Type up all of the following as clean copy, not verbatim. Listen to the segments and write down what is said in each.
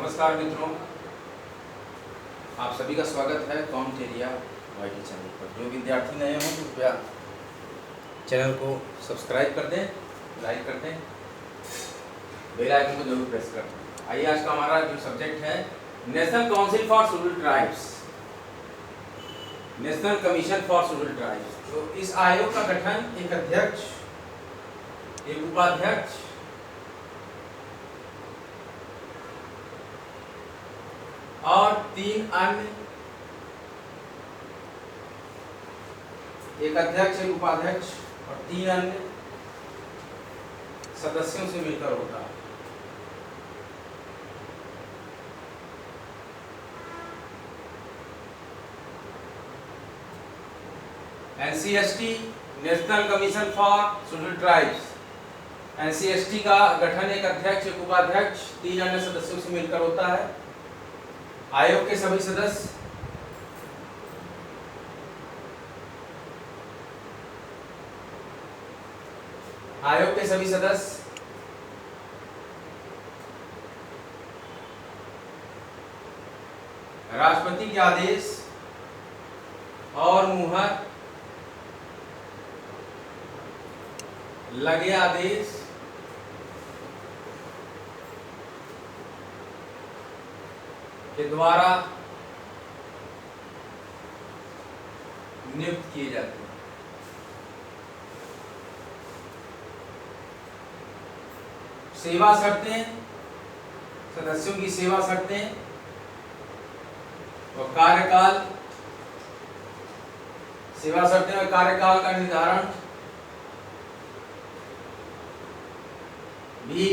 नमस्कार मित्रों, आप सभी का स्वागत है कॉम्टेरिया वाईटी चैनल पर। जो विद्यार्थी नए हों तो कृपया चैनल को सब्सक्राइब कर दें, लाइक कर दें, बेल आइकन को जरूर प्रेस कर दें। आइए, आज का हमारा जो सब्जेक्ट है national council for scheduled tribes, national commission for scheduled tribes. तो इस आयोग का गठन एक अध्यक्ष, एक उपाध्यक्ष और 3 अन्य, एक अध्यक्ष, एक उपाध्यक्ष और 3 अन्य सदस्यों से मिलकर होता है। Ancestry, national commission for scheduled tribes. Ancestry का गठन एक अध्यक्ष, एक उपाध्यक्ष, 3 अन्य सदस्यों से मिलकर होता है। आयोग के सभी सदस्य राष्ट्रपति के आदेश और मुहर लगे आदेश के द्वारा नियुक्त किए जाते हैं। सेवा शर्तें, सदस्यों की सेवा शर्तें और कार्यकाल, सेवा शर्तें और कार्यकाल का निर्धारण भी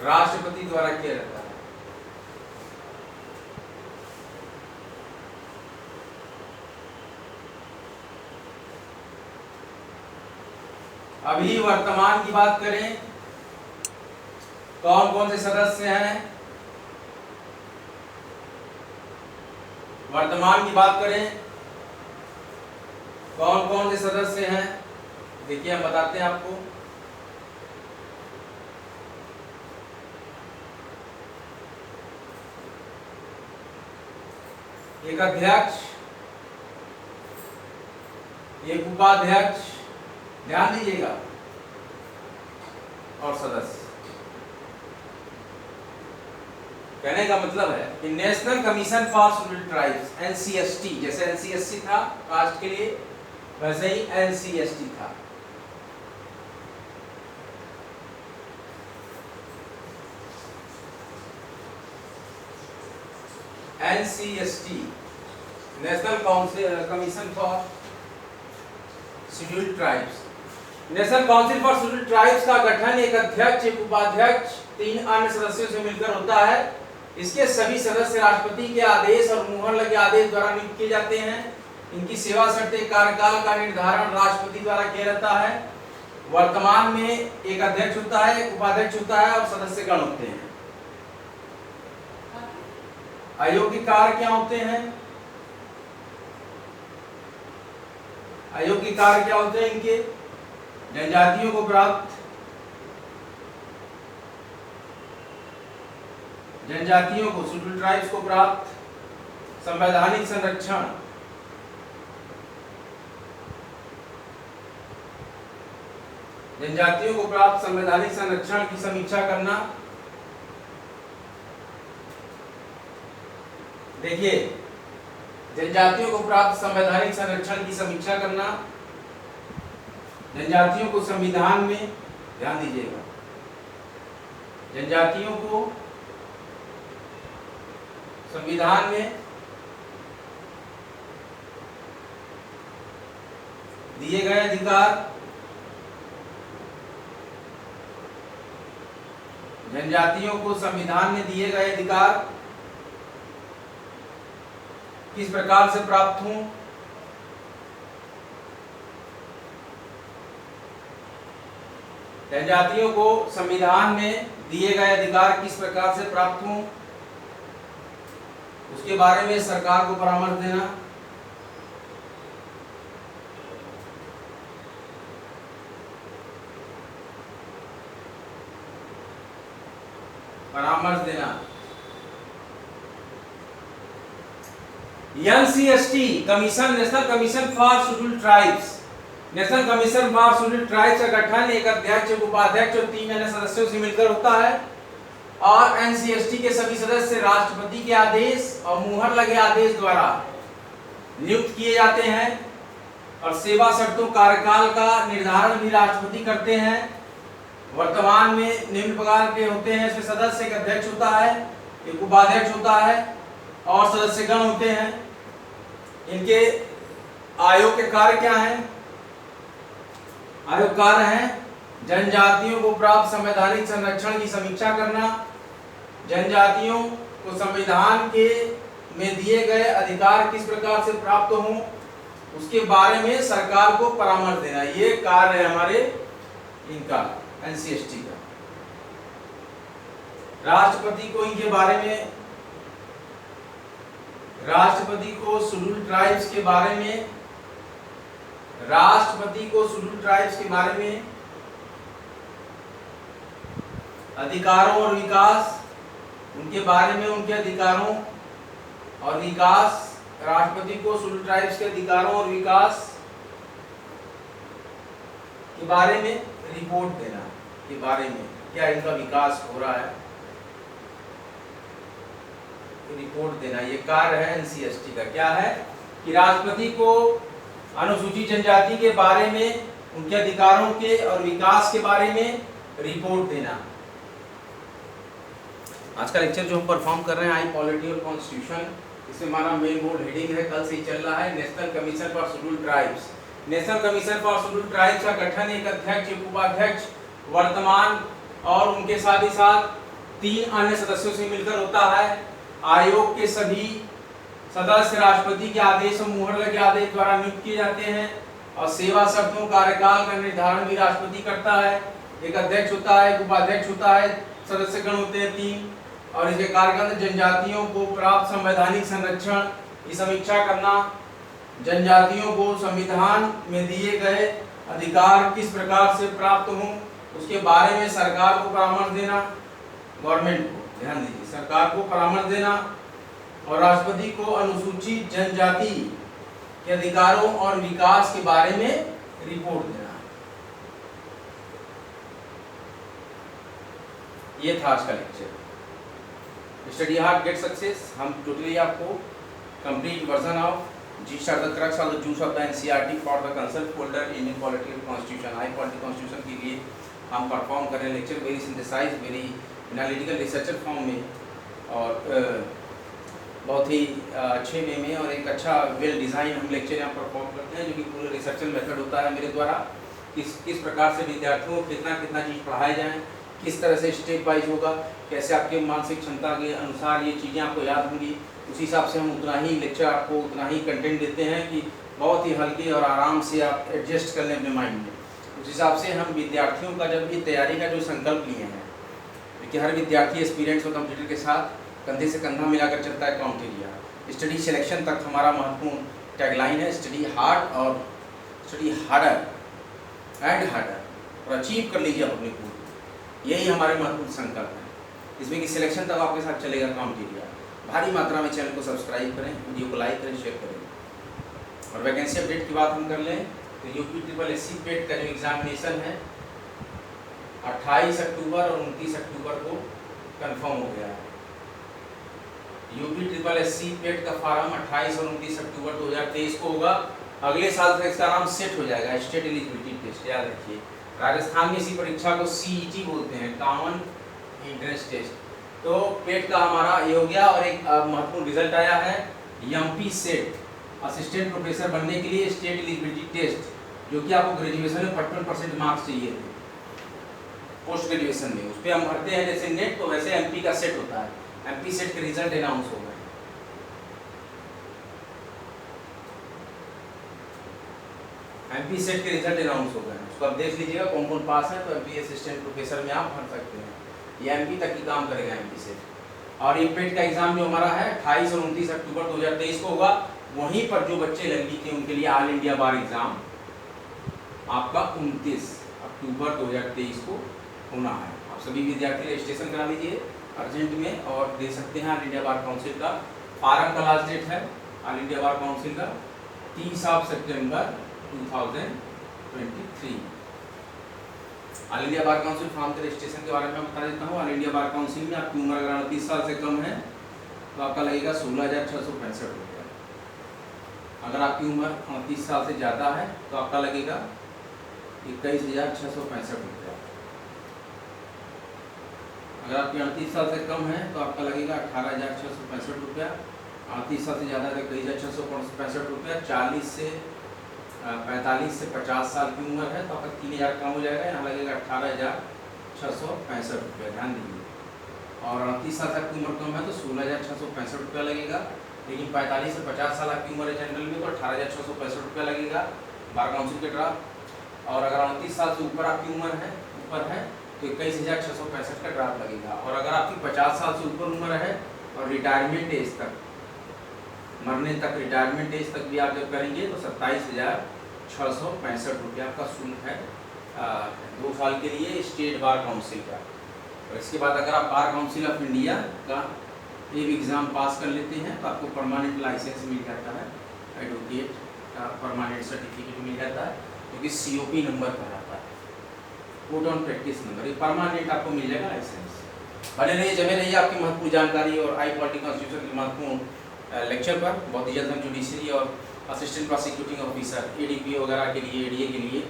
राष्ट्रपति द्वारा किया जाता है। अभी वर्तमान की बात करें, कौन कौन से सदस्य हैं। वर्तमान की बात करें, कौन कौन से सदस्य हैं, देखिए हम बताते हैं आपको। एक अध्यक्ष, एक उपाध्यक्ष, ध्यान दीजिएगा, और सदस्य। कहने का मतलब है कि national commission for scheduled tribes, ancestry, जैसे एनसीएसटी था कास्ट के लिए, वैसे ही एनसीएसटी था। Ancestry, national council commission for scheduled tribes. National council for scheduled tribes का गठन एक अध्यक्ष, एक उपाध्यक्ष, 3 अन्य सदस्यों से मिलकर होता है। इसके सभी सदस्य राष्ट्रपति के आदेश और मुहर लगे आदेश द्वारा नियुक्त किए जाते हैं। इनकी सेवा शर्तें, कार्यकाल का निर्धारण राष्ट्रपति द्वारा किया जाता है। वर्तमान में एक अध्यक्ष होता है, एक उपाध्यक्ष होता है और सदस्यगण होते हैं। आयोग के कार्य क्या होते हैं? आयोग के कार्य क्या होते हैं इनके? जनजातियों को प्राप्त, जनजातियों को, शेड्यूल्ड ट्राइब्स को प्राप्त संवैधानिक संरक्षण, जनजातियों को प्राप्त संवैधानिक संरक्षण की समीक्षा करना। देखिए, जनजातियों को प्राप्त संवैधानिक संरक्षण की समीक्षा करना, जनजातियों को संविधान में, ध्यान दीजिएगा, जनजातियों को संविधान में दिए गए अधिकार, जनजातियों को संविधान में दिए गए अधिकार किस प्रकार से प्राप्त हों, जनजातियों को संविधान में दिए गए अधिकार किस प्रकार से प्राप्त हों, उसके बारे में सरकार को परामर्श देना। परामर्श देना। NCST commission, national commission for scheduled tribes, national commission for scheduled tribes का गठन एक अध्यक्ष, एक उपाध्यक्ष और 3 अन्य सदस्यों से मिलकर होता है और NCST के सभी सदस्य राष्ट्रपति के आदेश और मुहर लगे आदेश द्वारा नियुक्त किए जाते हैं और सेवा शर्तों कार्यकाल का निर्धारण भी राष्ट्रपति करते हैं। वर्तमान में निम्न प्रकार के होते हैं, इसमें सदस्य एक अध्यक्ष होता है, एक उपाध्यक्ष होता है और सदस्यगण होते हैं। इनके आयोग के कार्य क्या हैं? आयोग कार्य हैं जनजातियों को प्राप्त संवैधानिक संरक्षण की समीक्षा करना, जनजातियों को संविधान के में दिए गए अधिकार किस प्रकार से प्राप्त हों उसके बारे में सरकार को परामर्श देना। ये कार्य है हमारे इनका NCST का। राष्ट्रपति को इनके बारे में, राष्ट्रपति को शेड्यूल्ड ट्राइब्स के बारे में, राष्ट्रपति को शेड्यूल्ड ट्राइब्स के बारे में अधिकारों और विकास, उनके बारे में, उनके अधिकारों और विकास, राष्ट्रपति को शेड्यूल्ड ट्राइब्स के अधिकारों और विकास के बारे में रिपोर्ट देना, के बारे में क्या इनका विकास हो रहा है, रिपोर्ट देना। ये कार्य है NCST का। क्या है कि राष्ट्रपति को अनुसूचित जनजाति के बारे में, उनके अधिकारों के और विकास के बारे में रिपोर्ट देना। आज का लेक्चर जो हम परफॉर्म कर रहे हैं आई पॉलिटी और कॉन्स्टिट्यूशन, इसमें हमारा मेन बोर्ड हेडिंग है, कल से ही चल रहा है, national commission for scheduled tribes. National commission for scheduled tribes का गठन एक अध्यक्ष, एक उपाध्यक्ष, वर्तमान और उनके साथ ही साथ 3 अन्य सदस्यों से मिलकर होता है। आयोग के सभी सदस्य राष्ट्रपति के आदेश और मुहर लगे आदेश द्वारा नियुक्त किए जाते हैं और सेवा शर्तों कार्यकाल का निर्धारण भी राष्ट्रपति करता है। एक अध्यक्ष होता है, एक उपाध्यक्ष होता है, सदस्यगण होते हैं 3 और इसके कार्यकाल में जनजातियों को प्राप्त संवैधानिक संरक्षण की समीक्षा करना, जनजातियों को संविधान में दिए गए अधिकार किस प्रकार से प्राप्त हों उसके बारे में सरकार को परामर्श देना, गवर्नमेंट को, ध्यान दीजिए, सरकार को परामर्श देना और राष्ट्रपति को अनुसूचित जनजाति के अधिकारों और विकास के बारे में रिपोर्ट देना। ये था आज का lecture. Study hard get success. हम टोटली आपको complete version of Gist are the crux of the juice of the NCERT for the concept folder Indian Polity and Constitution, high polity constitution के लिए हम परफॉर्म कर रहे हैं lecture, very synthesise, very analytical researcher form में और बहुत ही अच्छे वे में और एक अच्छा वेल डिज़ाइन हम लेक्चर यहाँ परफॉर्म करते हैं जो कि पूरे रिसर्चल मेथड होता है मेरे द्वारा। किस प्रकार से विद्यार्थियों को कितना चीज़ पढ़ाया जाए, किस तरह से स्टेप वाइज होगा, कैसे आपके मानसिक क्षमता के अनुसार ये चीज़ें आपको याद होंगी, उसी हिसाब से हम उतना ही लेक्चर आपको उतना ही कंटेंट देते हैं कि बहुत ही हल्के और आराम से आप एडजस्ट कर लें अपने माइंड में। उस हिसाब से हम विद्यार्थियों का जब भी तैयारी का जो संकल्प लिए हैं कि हर विद्यार्थी एक्सपीरियंस और कंप्यूटर के साथ कंधे से कंधा मिलाकर चलता है काउंट एरिया, स्टडी सिलेक्शन तक हमारा महत्वपूर्ण टैगलाइन है, स्टडी हार्ड और स्टडी हार्डर एंड हार्डर और अचीव कर लीजिए अपने को, यही हमारे महत्वपूर्ण संकल्प है। इसमें कि सिलेक्शन तक आपके साथ चलेगा काउंट एरिया। भारी मात्रा में चैनल को सब्सक्राइब करें, वीडियो को लाइक करें, शेयर करें। और वैकेंसी अपडेट की बात हम कर लें तो UPSSC पेट का जो एग्जामिनेशन है 28 अक्टूबर और 29 अक्टूबर को कंफर्म हो गया है। UPSSC पेट का फॉर्म 28 और 29 अक्टूबर 2023 को होगा। अगले साल तक इसका नाम सेट हो जाएगा, स्टेट एलिजिबिलिटी टेस्ट, याद रखिए। राजस्थान में इसी परीक्षा को CET बोलते हैं, कॉमन एंट्रेंस टेस्ट। तो पेट का हमारा ये हो गया और एक महत्वपूर्ण रिजल्ट आया है MP सेट, असिस्टेंट प्रोफेसर बनने के लिए स्टेट एलिजिबिलिटी टेस्ट, जो कि आपको ग्रेजुएशन में 55% मार्क्स चाहिए थे पोस्ट ग्रेजुएशन में। उस पर हम भरते हैं जैसे नेट, तो वैसे MP का सेट होता है। MP सेट के रिजल्ट अनाउंस हो गए। MP सेट के रिजल्ट अनाउंस हो गए, उसको आप देख लीजिएगा कौन कौन पास है। तो MP असिस्टेंट प्रोफेसर में आप भर सकते हैं, ये MP तक ही काम करेगा MP सेट। और ये पेट का एग्जाम जो हमारा है 28 और 29 अक्टूबर 2023 को होगा। वहीं पर जो बच्चे लगी थे उनके लिए ऑल इंडिया बार एग्जाम आपका 29 अक्टूबर 2023 को होना है। आप सभी विद्यार्थी रजिस्ट्रेशन करा लीजिए, अर्जेंट में और दे सकते हैं। ऑल इंडिया बार काउंसिल का फार्म का लास्ट डेट है ऑल इंडिया बार काउंसिल का 30 सितंबर 2023। All India bar council form के रजिस्ट्रेशन के बारे में बता देता हूँ। ऑल इंडिया बार काउंसिल में आपकी उम्र अगर 29 साल से कम है तो आपका लगेगा 16,665 रुपया। अगर आपकी उम्र 29 साल से ज़्यादा है तो आपका लगेगा 21,665 रुपया। अगर आपकी 38 साल से कम है तो आपका लगेगा 18,665 रुपया। 38 साल से ज़्यादा है तो 21,665 रुपया। 40 से 45 से 50 साल की उम्र है तो आपका 3,000 कम हो जाएगा, यहाँ लगेगा 18,665 रुपया। ध्यान दीजिए। और 38 साल तक की उम्र कम है तो 16,665 रुपया लगेगा। लेकिन 45 से 50 साल आपकी उम्र है जनरल में तो 18,665 रुपया लगेगा बार काउंसिल के ड्राफ्ट। और अगर 29 साल से ऊपर आपकी उम्र है तो 21,665 का ड्राफ्ट लगेगा। और अगर आपकी 50 साल से ऊपर उम्र है और रिटायरमेंट एज तक, मरने तक, रिटायरमेंट एज तक भी आप जब करेंगे तो 27,665 रुपया आपका शुल्क है 2 साल के लिए स्टेट बार काउंसिल का। और इसके बाद अगर आप बार काउंसिल ऑफ इंडिया का एक एग्ज़ाम पास कर लेते हैं तो आपको परमानेंट लाइसेंस मिल जाता है, एडवोकेट का परमानेंट सर्टिफिकेट मिल जाता है जो कि COP नंबर कहलाता है, कोड ऑन प्रैक्टिस नंबर। ये परमानेंट आपको मिल जाएगा लाइसेंस। बने रहिए, जमे रहिए आपकी महत्वपूर्ण जानकारी और आई पॉलिटी कॉन्स्टिट्यूशन के महत्वपूर्ण लेक्चर पर। बहुत ही जल्द हम जुडिशरी और असिस्टेंट प्रोसिक्यूटिंग ऑफिसर ADPO वगैरह के लिए, ADA के लिए,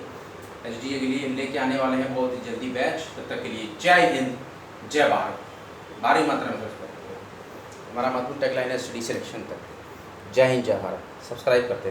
SDA के लिए लेके आने वाले हैं बहुत ही जल्दी बैच। तब तक के लिए जय हिंद, जय भारत। भारी मात्रा में हमारा महत्वपूर्ण टैगलाइन है स्टडी सिलेक्शन तक। जय हिंद, जय भारत। सब्सक्राइब करते रहिए।